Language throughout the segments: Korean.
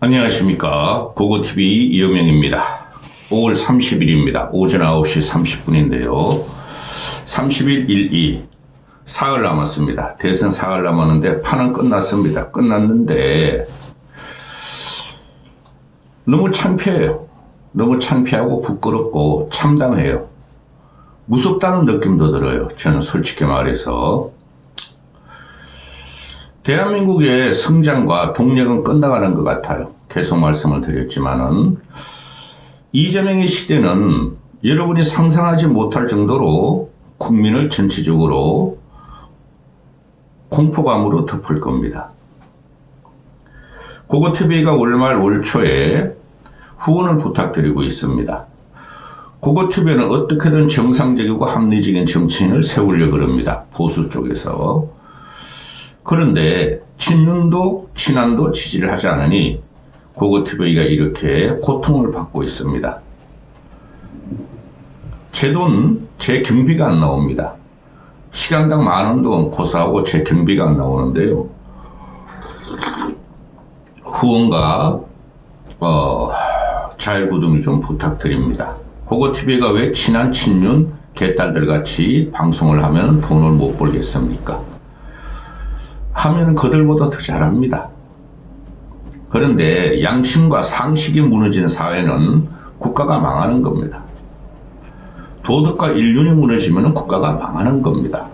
안녕하십니까. 고고TV 이영명입니다. 5월 30일입니다. 오전 9시 30분인데요. 30일 1.2 사흘 남았습니다. 대선 사흘 남았는데 판은 끝났습니다. 끝났는데 너무 창피해요. 너무 창피하고 부끄럽고 참담해요. 무섭다는 느낌도 들어요. 저는 솔직히 말해서. 대한민국의 성장과 동력은 끝나가는 것 같아요. 계속 말씀을 드렸지만은 이재명의 시대는 여러분이 상상하지 못할 정도로 국민을 전체적으로 공포감으로 덮을 겁니다. 고고TV가 월말 월초에 후원을 부탁드리고 있습니다. 고고TV는 어떻게든 정상적이고 합리적인 정치인을 세우려고 합니다. 보수 쪽에서. 그런데 친윤도 친한도 지지를 하지 않으니 고고TV가 이렇게 고통을 받고 있습니다. 제 돈, 제 경비가 안 나옵니다. 시간당 10,000원 돈 고사하고 제 경비가 안 나오는데요. 후원과 자율구독 좀 부탁드립니다. 고고TV가 왜 친한 친윤 개딸들 같이 방송을 하면 돈을 못 벌겠습니까? 하면 그들보다 더 잘합니다. 그런데 양심과 상식이 무너진 사회는 국가가 망하는 겁니다. 도덕과 인륜이 무너지면 국가가 망하는 겁니다.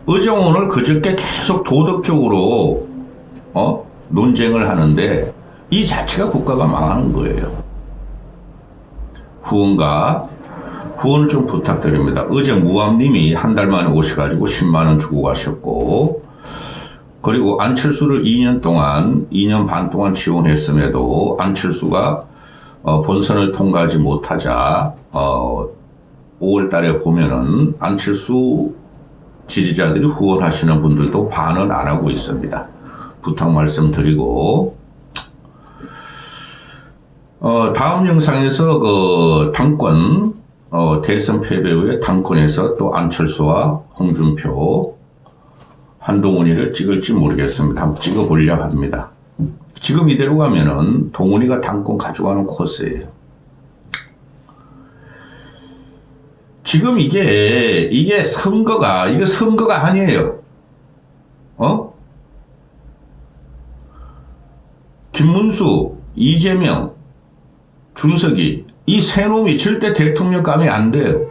어제 오늘 그저께 계속 도덕적으로 논쟁을 하는데 이 자체가 국가가 망하는 거예요. 후원을 좀 부탁드립니다. 어제 무암님이 한 달 만에 오셔가지고 10만원 주고 가셨고, 그리고 안철수를 2년 반 동안 지원했음에도 안철수가 본선을 통과하지 못하자 5월 달에 보면은 안철수 지지자들이 후원하시는 분들도 반은 안 하고 있습니다. 부탁 말씀드리고, 다음 영상에서 그 당권 대선 패배 후에 당권에서 또 안철수와 홍준표, 한동훈이를 찍을지 모르겠습니다. 한번 찍어보려고 합니다. 지금 이대로 가면은 동훈이가 당권 가져가는 코스예요. 지금 이게 선거가 아니에요. 김문수, 이재명, 준석이 이 세 놈이 절대 대통령감이 안 돼요.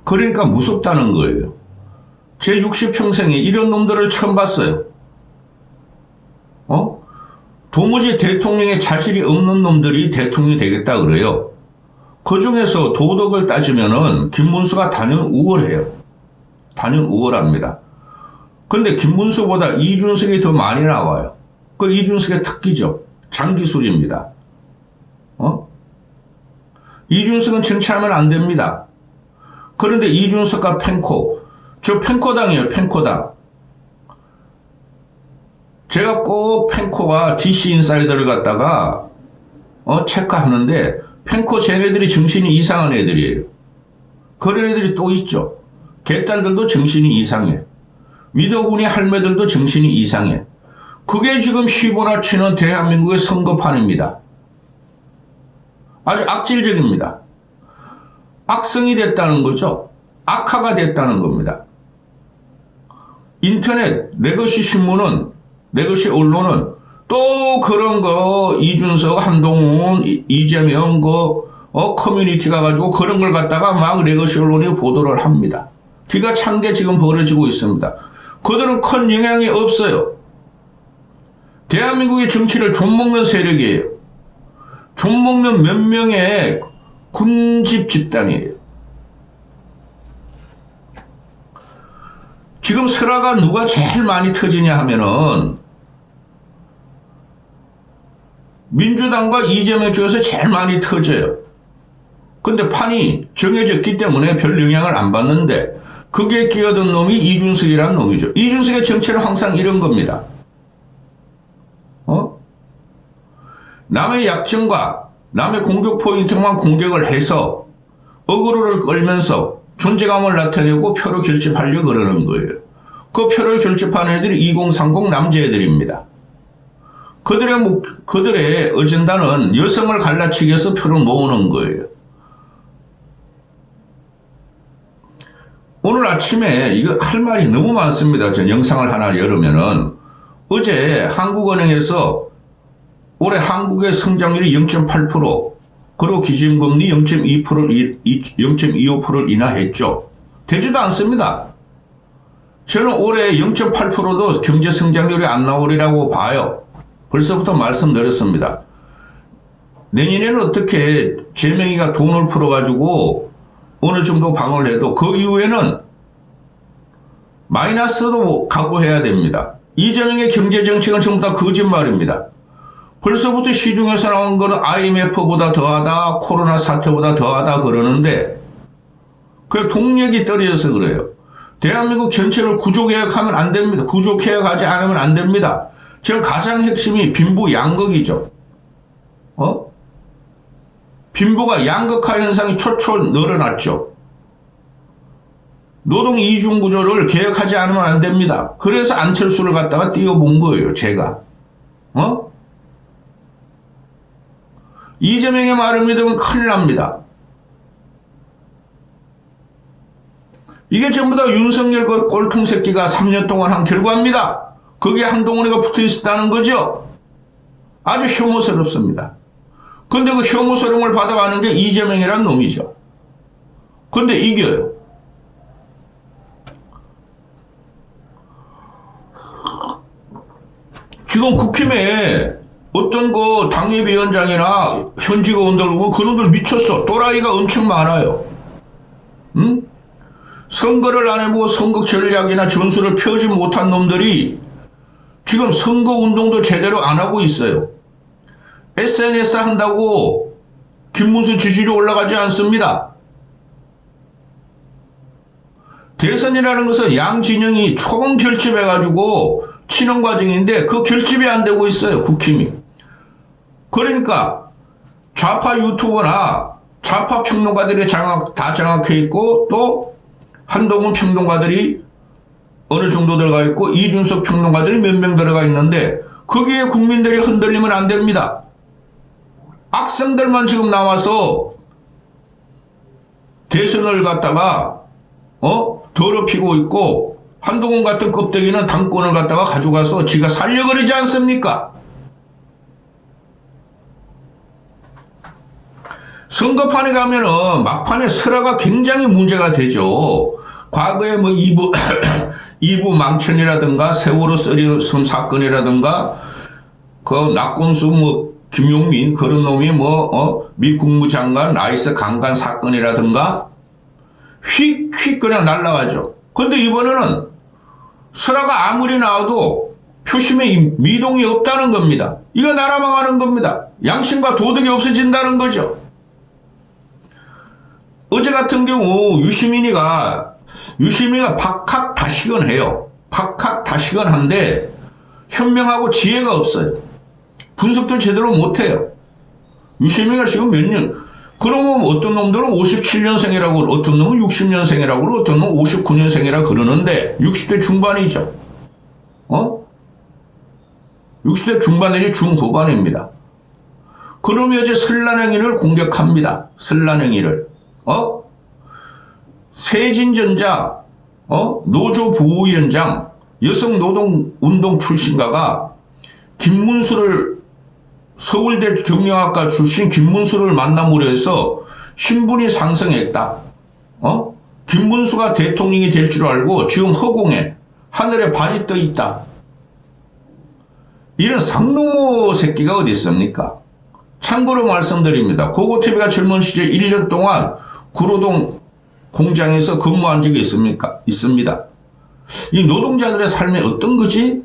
그러니까 무섭다는 거예요. 제 60평생에 이런 놈들을 처음 봤어요. 도무지 대통령의 자질이 없는 놈들이 대통령이 되겠다 그래요. 그 중에서 도덕을 따지면은 김문수가 단연 우월해요. 단연 우월합니다. 근데 김문수보다 이준석이 더 많이 나와요. 그 이준석의 특기죠. 장기술입니다. 이준석은 정치하면 안 됩니다. 그런데 이준석과 저 펜코당이에요, 펜코당. 제가 꼭 펜코가 DC 인사이더를 갖다가, 체크하는데, 펜코 쟤네들이 정신이 이상한 애들이에요. 그런 애들이 또 있죠. 개딸들도 정신이 이상해. 위도군이 할매들도 정신이 이상해. 그게 지금 휘몰아치는 대한민국의 선거판입니다. 아주 악질적입니다. 악성이 됐다는 거죠. 악화가 됐다는 겁니다. 인터넷, 레거시 신문은, 레거시 언론은 또 그런 거, 이준석, 한동훈, 이재명, 커뮤니티 가가지고 그런 걸 갖다가 막 레거시 언론이 보도를 합니다. 기가 찬 게 지금 벌어지고 있습니다. 그들은 큰 영향이 없어요. 대한민국의 정치를 좀먹는 세력이에요. 좀먹는 몇 명의 군집 집단이에요. 지금 설화가 누가 제일 많이 터지냐 하면은 민주당과 이재명 쪽에서 제일 많이 터져요. 근데 판이 정해졌기 때문에 별 영향을 안 받는데 그게 끼어든 놈이 이준석이라는 놈이죠. 이준석의 정체는 항상 이런 겁니다. 남의 약점과 남의 공격 포인트만 공격을 해서 어그로를 끌면서 존재감을 나타내고 표를 결집하려고 그러는 거예요. 그 표를 결집하는 애들이 2030 남자애들입니다. 그들의 어젠다는 여성을 갈라치기 위해서 표를 모으는 거예요. 오늘 아침에 이거 할 말이 너무 많습니다. 전 영상을 하나 열으면은 어제 한국은행에서 올해 한국의 성장률이 0.8% 그리고 기준금리 0.25%를 인하했죠. 되지도 않습니다. 저는 올해 0.8%도 경제 성장률이 안 나오리라고 봐요. 벌써부터 말씀드렸습니다. 내년에는 어떻게 재명이가 돈을 풀어가지고 어느 정도 방어를 해도 그 이후에는 마이너스도 각오해야 됩니다. 이재명의 경제정책은 전부 다 거짓말입니다. 벌써부터 시중에서 나온 거는 IMF보다 더하다, 코로나 사태보다 더하다 그러는데 그 동력이 떨어져서 그래요. 대한민국 전체를 구조개혁하면 안 됩니다. 구조개혁하지 않으면 안 됩니다. 지금 가장 핵심이 빈부 양극이죠. 빈부가 양극화 현상이 초초 늘어났죠. 노동 이중 구조를 개혁하지 않으면 안 됩니다. 그래서 안철수를 갖다가 띄워본 거예요, 제가. 이재명의 말을 믿으면 큰일 납니다. 이게 전부 다 윤석열 그 꼴통 새끼가 3년 동안 한 결과입니다. 거기에 한동훈이가 붙어 있었다는 거죠. 아주 혐오스럽습니다. 근데 그 혐오스러움을 받아가는 게 이재명이란 놈이죠. 근데 이겨요. 지금 국힘에 어떤 그 당협위원장이나 현직 의원들 보면 그놈들 미쳤어. 또라이가 엄청 많아요. 응? 선거를 안 해보고 선거 전략이나 전술을 펴지 못한 놈들이 지금 선거운동도 제대로 안 하고 있어요. SNS 한다고 김문수 지지율이 올라가지 않습니다. 대선이라는 것은 양 진영이 총 결집해가지고 치는 과정인데 그 결집이 안 되고 있어요. 국힘이. 그러니까 좌파 유튜버나 좌파 평론가들이 다 장악해 있고 또 한동훈 평론가들이 어느 정도 들어가 있고 이준석 평론가들이 몇 명 들어가 있는데 거기에 국민들이 흔들리면 안 됩니다. 악성들만 지금 나와서 대선을 갖다가 더럽히고 있고 한동훈 같은 껍데기는 당권을 갖다가 가져가서 지가 살려버리지 않습니까? 선거판에 가면은 막판에 설화가 굉장히 문제가 되죠. 과거에 뭐 이부 망천이라든가 세월호 썰이섬 사건이라든가 그 낙곤수 뭐 김용민 그런 놈이 미 국무장관 라이스 강간 사건이라든가 휙휙 그냥 날아가죠. 근데 이번에는 설화가 아무리 나와도 표심에 미동이 없다는 겁니다. 이거 나라 망하는 겁니다. 양심과 도덕이 없어진다는 거죠. 어제 같은 경우 유시민이가 박학다식은 해요. 박학다식은한데 현명하고 지혜가 없어요. 분석도 제대로 못해요. 유시민이가 지금 몇 년, 그러면 어떤 놈들은 57년생이라고, 어떤 놈은 60년생이라고, 어떤 놈은 59년생이라고 그러는데 60대 중반이죠. 60대 중반 내지 중후반입니다. 그놈이 어제 설란행위를 공격합니다. 설란행위를. 세진전자, 노조 부위원장, 여성노동운동 출신가가 김문수를 서울대 경영학과 출신 김문수를 만남으로 해서 신분이 상승했다. 김문수가 대통령이 될 줄 알고 지금 허공에 하늘에 발이 떠 있다. 이런 상노모 새끼가 어디 있습니까? 참고로 말씀드립니다. 고고TV가 젊은 시절 1년 동안 구로동 공장에서 근무한 적이 있습니다. 이 노동자들의 삶이 어떤 거지?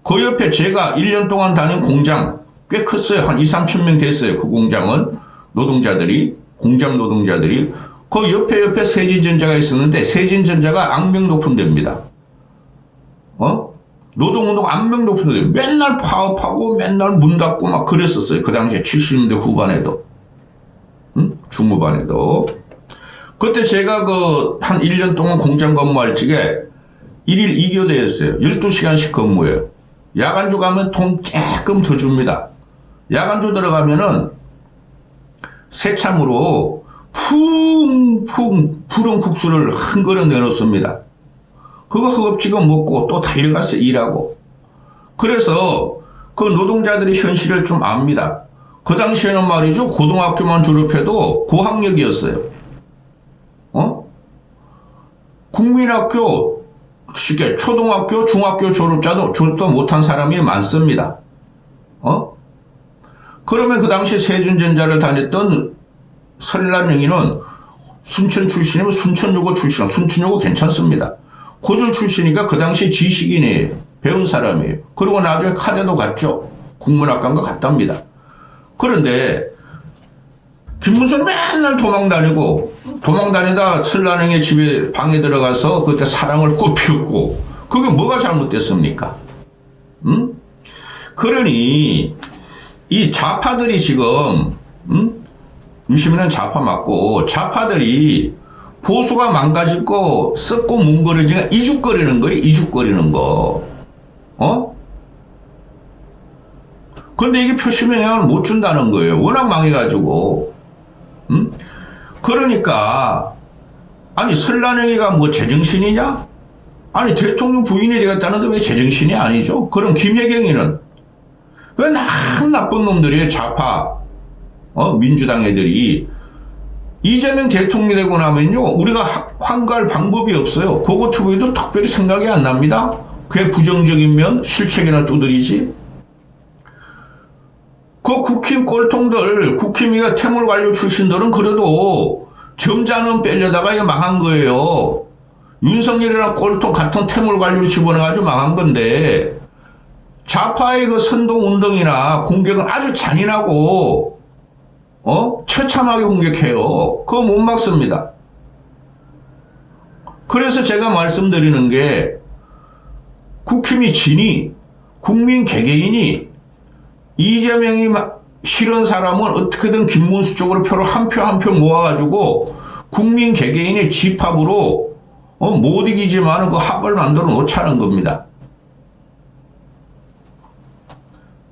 그 옆에 제가 1년 동안 다닌 공장 꽤 컸어요. 한 2, 3천 명 됐어요. 그 공장은 노동자들이, 공장 노동자들이. 그 옆에 세진전자가 있었는데 세진전자가 악명 높은 데입니다. 노동운동 악명 높은 데 맨날 파업하고 맨날 문 닫고 막 그랬었어요. 그 당시에 70년대 후반에도. 중후반에도. 그때 제가 한 1년 동안 공장 근무할 적에 1일 2교대였어요. 12시간씩 근무해요. 야간주 가면 돈 조금 더 줍니다. 야간주 들어가면은 새참으로 푹 푸른 국수를 한 그릇 내놓습니다. 그거 허겁지겁 먹고 또 달려가서 일하고. 그래서 그 노동자들의 현실을 좀 압니다. 그 당시에는 말이죠, 고등학교만 졸업해도 고학력이었어요. 국민학교, 쉽게 초등학교, 중학교 졸업도 못한 사람이 많습니다. 그러면 그 당시 세준전자를 다녔던 설란영이는 순천 출신이면 순천여고 출신, 순천여고 괜찮습니다. 고졸 출신이니까 그 당시 지식인이에요. 배운 사람이에요. 그리고 나중에 카대도 갔죠. 국문학과인가 갔답니다. 그런데 김문수는 맨날 도망다니다 설란영의 집에 방에 들어가서 그때 사랑을 꽃피웠고, 그게 뭐가 잘못됐습니까? 그러니 이 좌파들이 지금 유시민은 좌파 맞고, 좌파들이 보수가 망가질 거 썩고 뭉거려지가 이죽거리는 거예요. 이죽거리는 거. 근데 이게 표심 영향을 못 준다는 거예요. 워낙 망해가지고. 그러니까 아니 설란영이가 뭐 제정신이냐? 아니 대통령 부인이 되겠다는데 왜 제정신이 아니죠? 그럼 김혜경이는 왜 나쁜 놈들이에요. 좌파 민주당 애들이. 이재명 대통령이 되고 나면요, 우리가 환가할 방법이 없어요. 그거 투부에도 특별히 생각이 안 납니다. 그게 부정적인 면 실책이나 두드리지. 그 국힘 꼴통들, 국힘이가 태물관료 출신들은 그래도 점잖은 빼려다가 망한 거예요. 윤석열이랑 꼴통 같은 태물관료를 집어넣어가지고 망한 건데, 좌파의 그 선동운동이나 공격은 아주 잔인하고, 처참하게 공격해요. 그거 못 막습니다. 그래서 제가 말씀드리는 게, 국힘이 지니, 국민 개개인이 이재명이 싫은 사람은 어떻게든 김문수 쪽으로 표를 한 표 한 표 모아가지고 국민 개개인의 집합으로 못 이기지만 그 합을 만들어 놓자는 겁니다.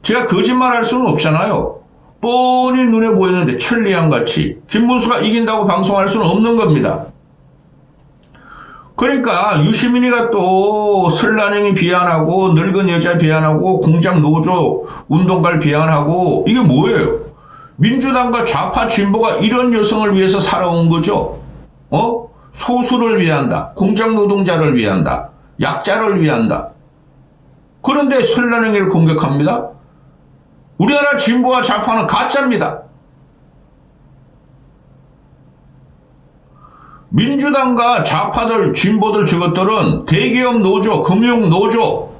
제가 거짓말 할 수는 없잖아요. 뻔히 눈에 보이는데 천리안같이 김문수가 이긴다고 방송할 수는 없는 겁니다. 그러니까 유시민이가 또 설란영이 비난하고 늙은 여자 비난하고 공장 노조 운동가를 비난하고, 이게 뭐예요? 민주당과 좌파 진보가 이런 여성을 위해서 살아온 거죠. 소수를 위한다. 공장 노동자를 위한다. 약자를 위한다. 그런데 설란영이를 공격합니다. 우리나라 진보와 좌파는 가짜입니다. 민주당과 좌파들, 진보들 저것들은 대기업 노조, 금융 노조,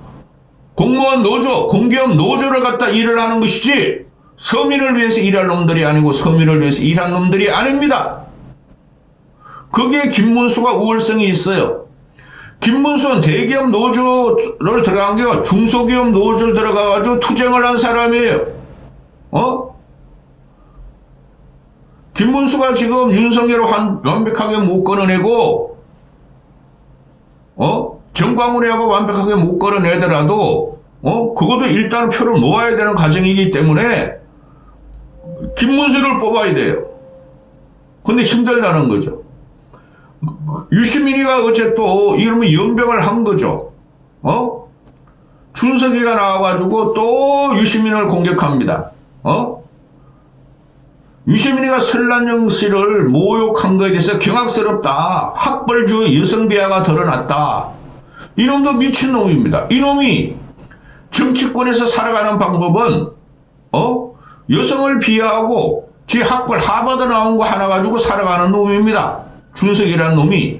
공무원 노조, 공기업 노조를 갖다 일을 하는 것이지 서민을 위해서 일할 놈들이 아니고 서민을 위해서 일한 놈들이 아닙니다. 거기에 김문수가 우월성이 있어요. 김문수는 대기업 노조를 들어간 게 중소기업 노조를 들어가가지고 투쟁을 한 사람이에요. 김문수가 지금 윤석열을 완벽하게 못 끌어내고, 정광훈이하고 완벽하게 못 끌어내더라도, 그것도 일단 표를 모아야 되는 과정이기 때문에, 김문수를 뽑아야 돼요. 근데 힘들다는 거죠. 유시민이가 어째 또, 이러면 연병을 한 거죠. 준석이가 나와가지고 또 유시민을 공격합니다. 유시민이가 설란영 씨를 모욕한 거에 대해서 경악스럽다. 학벌주의 여성비하가 드러났다. 이놈도 미친놈입니다. 이놈이 정치권에서 살아가는 방법은 여성을 비하하고 지 학벌 하버드 나온 거 하나 가지고 살아가는 놈입니다. 준석이라는 놈이.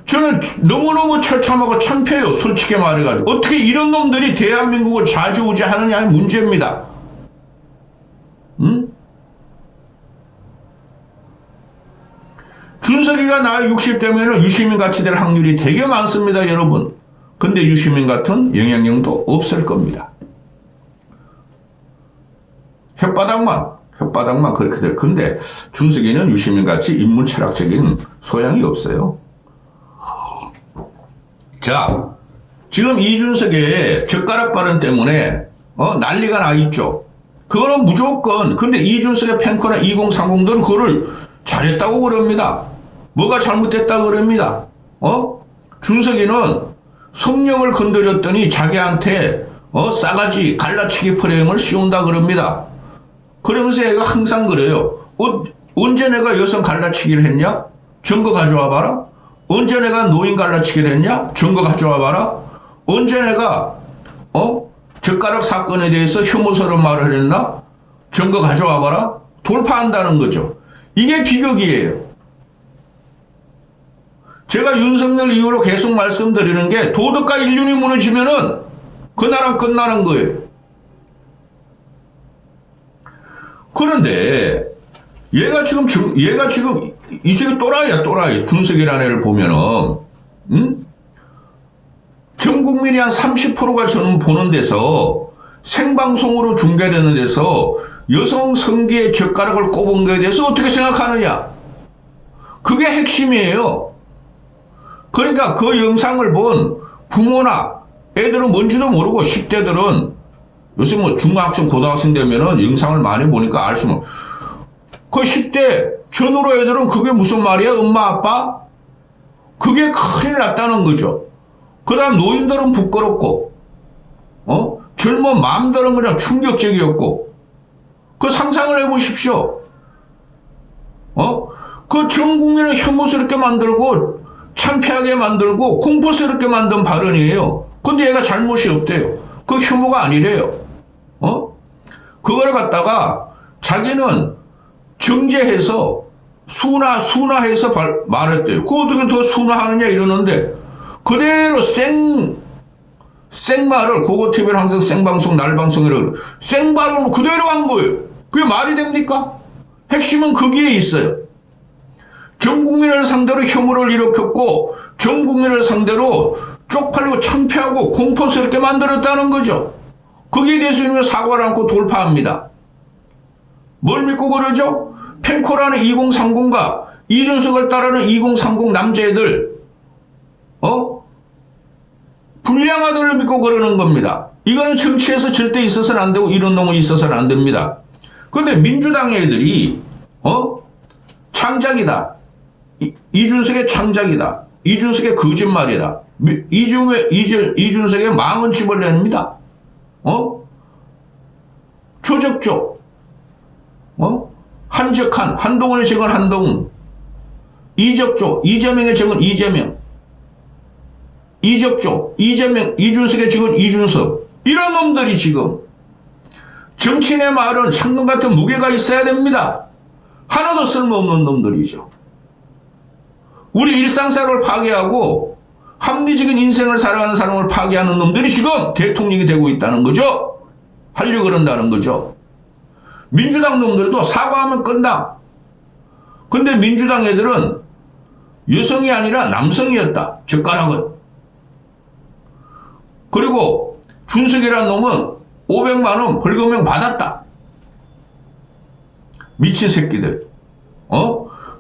저는 너무너무 처참하고 창피해요. 솔직히 말해가지고. 어떻게 이런 놈들이 대한민국을 좌지우지하느냐의 문제입니다. 준석이가 나이 60대면 유시민 같이 될 확률이 되게 많습니다, 여러분. 근데 유시민 같은 영향력도 없을 겁니다. 혓바닥만 그렇게 될 건데, 준석이는 유시민 같이 인문 철학적인 소양이 없어요. 자, 지금 이준석의 젓가락 발언 때문에 난리가 나 있죠. 그거는 무조건. 근데 이준석의 팬코나 2030들은 그거를 잘했다고 그럽니다. 뭐가 잘못됐다고 그럽니다. 준석이는 성령을 건드렸더니 자기한테 싸가지 갈라치기 프레임을 씌운다 그럽니다. 그러면서 얘가 항상 그래요. 언제 내가 여성 갈라치기를 했냐? 증거 가져와 봐라. 언제 내가 노인 갈라치기를 했냐? 증거 가져와 봐라. 언제 내가 젓가락 사건에 대해서 혐오스러운 말을 했나? 증거 가져와 봐라. 돌파한다는 거죠. 이게 비극이에요. 제가 윤석열 이후로 계속 말씀드리는 게 도덕과 인륜이 무너지면은 그 나라 끝나는 거예요. 그런데 얘가 지금 이 새끼 또라이야, 또라이. 준석이라는 애를 보면은 전 국민이 한 30%가 저는 보는 데서 생방송으로 중계되는 데서 여성 성기의 젓가락을 꼽은 것에 대해서 어떻게 생각하느냐? 그게 핵심이에요. 그러니까 그 영상을 본 부모나 애들은 뭔지도 모르고 10대들은 요새 뭐 중학생, 고등학생 되면은 영상을 많이 보니까 알 수 없는. 그 10대 전후로 애들은 그게 무슨 말이야? 엄마, 아빠? 그게 큰일 났다는 거죠. 그 다음 노인들은 부끄럽고, 젊은 마음들은 그냥 충격적이었고, 그 상상을 해보십시오. 그 전 국민을 혐오스럽게 만들고, 창피하게 만들고, 공포스럽게 만든 발언이에요. 근데 얘가 잘못이 없대요. 그 혐오가 아니래요. 그걸 갖다가 자기는 정제해서 순화해서 말했대요. 그거 어떻게 더 순화하느냐 이러는데, 그대로 생말을, 고고TV는 항상 생방송, 날방송이라고 생발언을 그대로 한 거예요. 그게 말이 됩니까? 핵심은 거기에 있어요. 전 국민을 상대로 혐오를 일으켰고, 전 국민을 상대로 쪽팔리고 창피하고 공포스럽게 만들었다는 거죠. 거기에 대해서 사과를 않고 돌파합니다. 뭘 믿고 그러죠? 펜코라는 2030과 이준석을 따르는 2030 남자애들, 불량 아들을 믿고 그러는 겁니다. 이거는 정치에서 절대 있어서는 안 되고 이런 놈은 있어서는 안 됩니다. 그런데 민주당 애들이 창작이다. 이준석의 창작이다. 이준석의 거짓말이다. 이준석의 망은 집을 냅니다. 조적조. 한적한, 한동훈의 적은 한동훈. 이적조, 이재명의 적은 이재명. 이적조, 이재명, 이준석의 적은 이준석. 이런 놈들이 지금 정치인의 말은 창문 같은 무게가 있어야 됩니다. 하나도 쓸모없는 놈들이죠. 우리 일상생활을 파괴하고 합리적인 인생을 살아가는 사람을 파괴하는 놈들이 지금 대통령이 되고 있다는 거죠. 하려고 그런다는 거죠. 민주당 놈들도 사과하면 끝나. 근데 민주당 애들은 여성이 아니라 남성이었다. 젓가락은. 그리고 준석이라는 놈은 500만 원 벌금형 받았다. 미친 새끼들.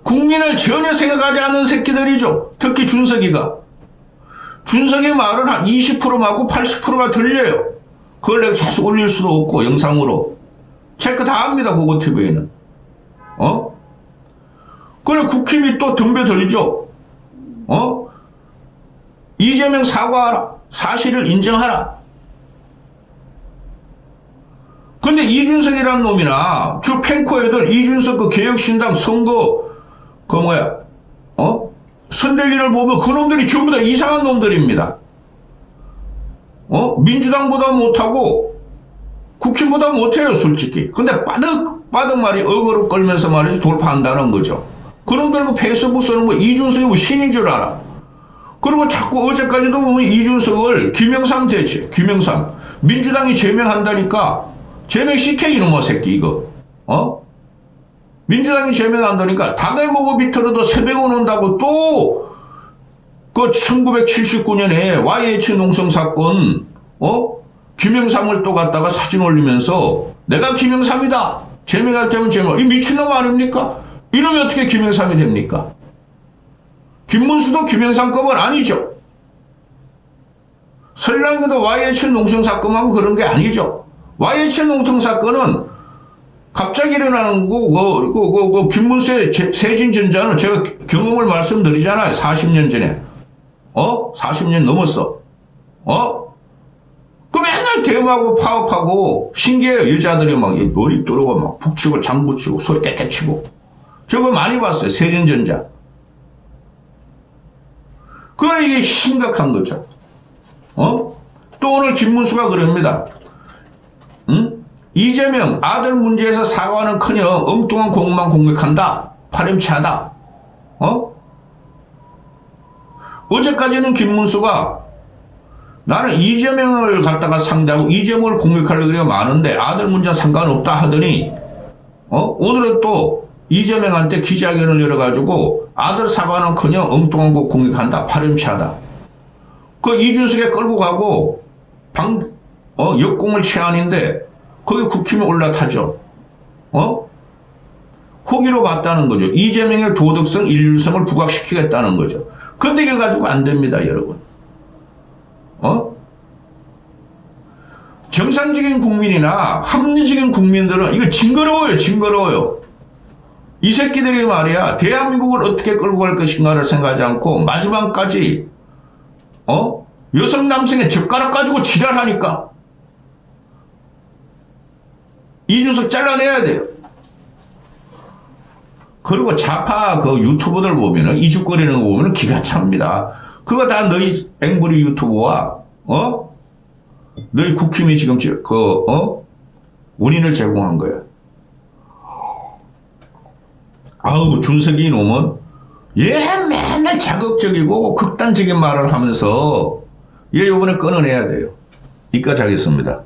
국민을 전혀 생각하지 않는 새끼들이죠. 특히 준석이가. 준석의 말은 한 20% 맞고 80%가 들려요. 그걸 내가 계속 올릴 수도 없고 영상으로. 체크 다 합니다. 고고TV에는. 그래 국힘이 또 덤벼들죠. 이재명 사과하라. 사실을 인정하라. 근데 이준석이라는 놈이나 저 펜코 애들 이준석 그 개혁신당 선거 선대위를 보면 그 놈들이 전부 다 이상한 놈들입니다. 민주당보다 못하고 국힘보다 못해요 솔직히. 근데 빠득 말이 어그로 끌면서 말이지 돌파한다는 거죠. 그 놈들 그 페이스북 쓰는 거 이준석이 뭐 신인 줄 알아. 그리고 자꾸 어제까지도 보면 이준석을 김영삼 대체, 김영삼. 민주당이 제명한다니까, 제명시켜 이놈의 새끼, 이거. 민주당이 제명한다니까, 닭을 먹어 비틀어도 새벽 온다고 또, 그 1979년에 YH 농성 사건, 김영삼을 또 갖다가 사진 올리면서, 내가 김영삼이다! 제명할 때면 제명. 이 미친놈 아닙니까? 이놈이 어떻게 김영삼이 됩니까? 김문수도 김영삼급은 아니죠. 설랑도 YH 농성 사건하고 그런 게 아니죠. YH 농성 사건은 갑자기 일어나는 거고, 김문수의 세진전자는 제가 경험을 말씀드리잖아요. 40년 전에. 40년 넘었어. 그 맨날 대응하고 파업하고, 신기해요. 여자들이 막 머리 뚫고 막 북치고 장구치고 소리 깨끗 치고. 저거 많이 봤어요. 세진전자. 이게 심각한 거죠. 또 오늘 김문수가 그럽니다. 이재명 아들 문제에서 사과하는 커녕 엉뚱한 공만 공격한다. 파렴치하다. 어제까지는 김문수가 나는 이재명을 갖다가 상대하고 이재명을 공격하려고 그래 많은데 아들 문제는 상관없다 하더니 오늘은 또 이재명한테 기자회견을 열어가지고 아들 사과하는 커녕 엉뚱한 거 공격한다. 파렴치하다. 이준석에 끌고 가고 역공을 취한인데 거기 국힘에 올라타죠. 호기로 봤다는 거죠. 이재명의 도덕성, 인륜성을 부각시키겠다는 거죠. 근데 이게 가지고 안 됩니다, 여러분. 정상적인 국민이나 합리적인 국민들은 이거 징그러워요, 징그러워요. 이 새끼들이 말이야, 대한민국을 어떻게 끌고 갈 것인가를 생각하지 않고 마지막까지 여성 남성의 젓가락 가지고 지랄하니까 이준석 잘라내야 돼요. 그리고 좌파 유튜버들 보면은 이죽거리는 거 보면은 기가 찹니다. 그거 다 너희 앵브리 유튜버와 너희 국힘이 지금 원인을 제공한 거야. 아우 준석이 놈은 얘 맨날 자극적이고 극단적인 말을 하면서 얘 요번에 끊어내야 돼요. 이까지 하겠습니다.